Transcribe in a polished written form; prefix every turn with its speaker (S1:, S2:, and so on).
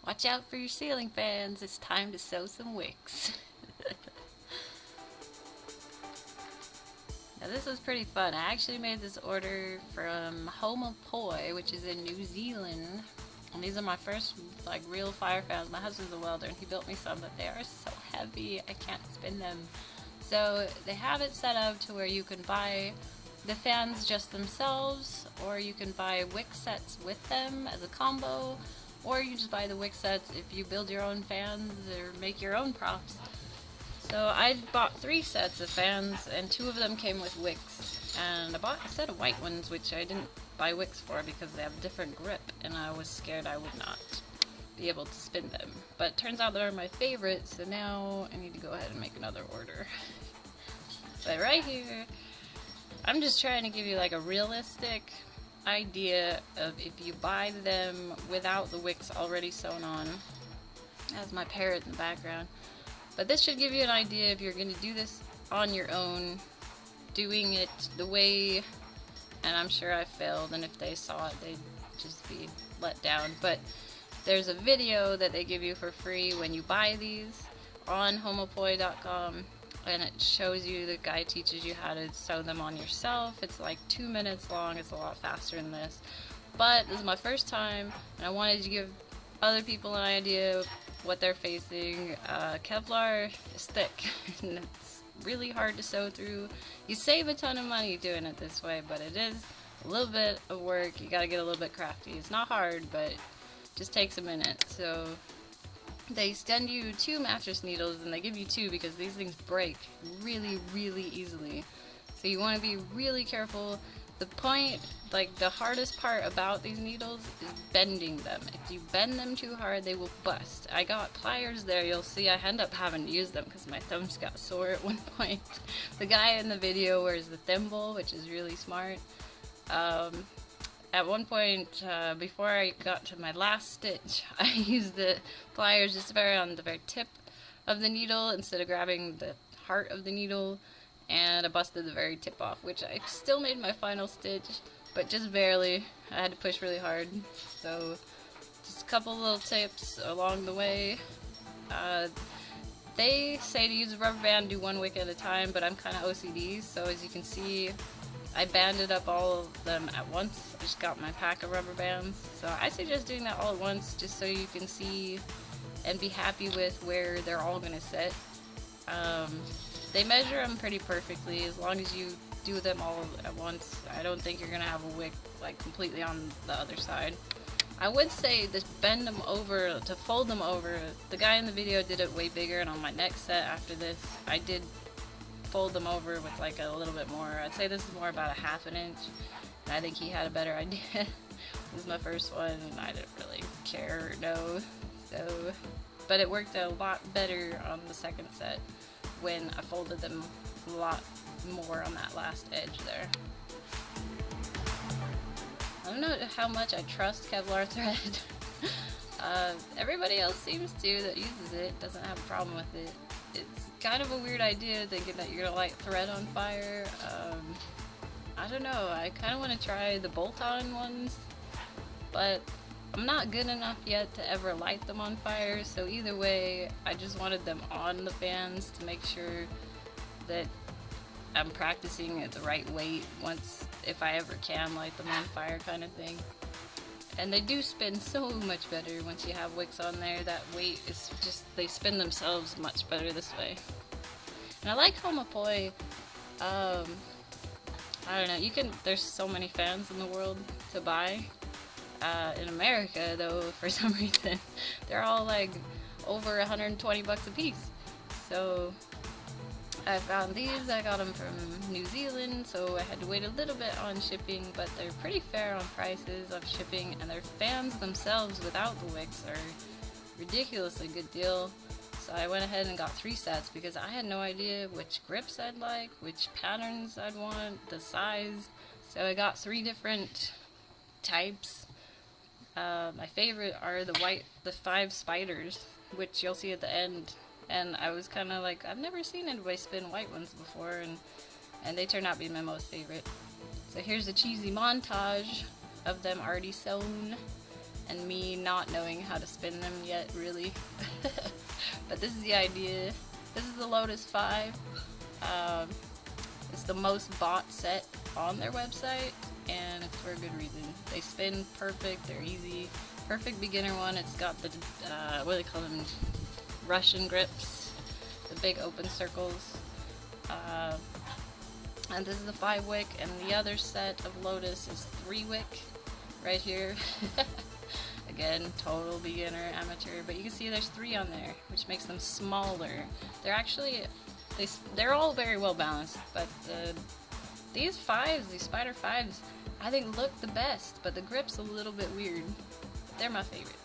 S1: Watch out for your ceiling fans. It's time to sew some wicks. Now this was pretty fun. I actually made this order from Homopoi, which is in New Zealand. And these are my first like real fire fans. My husband's a welder and he built me some, but they are so heavy I can't spin them. So they have it set up to where you can buy the fans just themselves, or you can buy wick sets with them as a combo, or you just buy the wick sets if you build your own fans or make your own props. So I bought 3 sets of fans, and 2 of them came with wicks. And I bought a set of white ones, which I didn't buy wicks for because they have a different grip, and I was scared I would not be able to spin them. But turns out they're my favorite, so now I need to go ahead and make another order. But right here, I'm just trying to give you like a realistic idea of if you buy them without the wicks already sewn on. That's my parrot in the background. But this should give you an idea if you're going to do this on your own, doing it the way, and I'm sure I failed, and if they saw it they'd just be let down. But there's a video that they give you for free when you buy these on homopoi.com, and it shows you, the guy teaches you how to sew them on yourself. It's like 2 minutes long. It's a lot faster than this. But this is my first time, and I wanted to give other people an idea of what they're facing. Kevlar is thick, and it's really hard to sew through. You save a ton of money doing it this way, but it is a little bit of work. You gotta get a little bit crafty. It's not hard, but it just takes a minute. So they send you 2 mattress needles, and they give you 2 because these things break really, really easily. So you want to be really careful. The point, like the hardest part about these needles is bending them. If you bend them too hard, they will bust. I got pliers there. You'll see I end up having to use them because my thumbs got sore at one point. The guy in the video wears the thimble, which is really smart. At one point, before I got to my last stitch, I used the pliers just on the very tip of the needle instead of grabbing the heart of the needle, and I busted the very tip off, which I still made my final stitch, but just barely. I had to push really hard. So just a couple little tips along the way. They say to use a rubber band, do 1 wick at a time, but I'm kind of OCD, so as you can see, I banded up all of them at once. I just got my pack of rubber bands. So I suggest doing that all at once just so you can see and be happy with where they're all going to sit. They measure them pretty perfectly as long as you do them all at once. I don't think you're going to have a wick like completely on the other side. I would say to bend them over, to fold them over. The guy in the video did it way bigger, and on my next set after this, I did fold them over with like a little bit more. I'd say this is more about a 1/2 inch, and I think he had a better idea. This is my first one, and I didn't really care or know. So, but it worked a lot better on the second set when I folded them a lot more on that last edge there. I don't know how much I trust Kevlar thread. Everybody else seems to that uses it, doesn't have a problem with it. It's kind of a weird idea thinking that you're gonna light thread on fire. I don't know, I kind of want to try the bolt-on ones, but I'm not good enough yet to ever light them on fire, so either way, I just wanted them on the fans to make sure that I'm practicing at the right weight once, if I ever can light them on fire kind of thing. And they do spin so much better once you have wicks on there. That weight is just, they spin themselves much better this way. And I like Homopoi. I don't know, you can, there's so many fans in the world to buy. In America though, for some reason, they're all like over 120 bucks a piece. So I found these, I got them from New Zealand, so I had to wait a little bit on shipping, but they're pretty fair on prices of shipping, and their fans themselves without the wicks are ridiculously good deal. So I went ahead and got 3 sets because I had no idea which grips I'd like, which patterns I'd want, the size. So I got 3 different types. My favorite are the 5 spiders, which you'll see at the end. And I was kind of like, I've never seen anybody spin white ones before, and they turned out to be my most favorite. So here's a cheesy montage of them already sewn. and me not knowing how to spin them yet, really. But this is the idea. This is the Lotus 5. It's the most bought set on their website, and it's for a good reason. They spin perfect, they're easy. Perfect beginner one. It's got the, what do they call them? Russian grips. The big open circles. And this is the 5 wick, and the other set of Lotus is 3 wick right here. Again, total beginner, amateur, but you can see there's 3 on there, which makes them smaller. They're actually, they're all very well balanced, but these 5s, these Spider 5s, I think look the best, but the grip's a little bit weird. They're my favorite.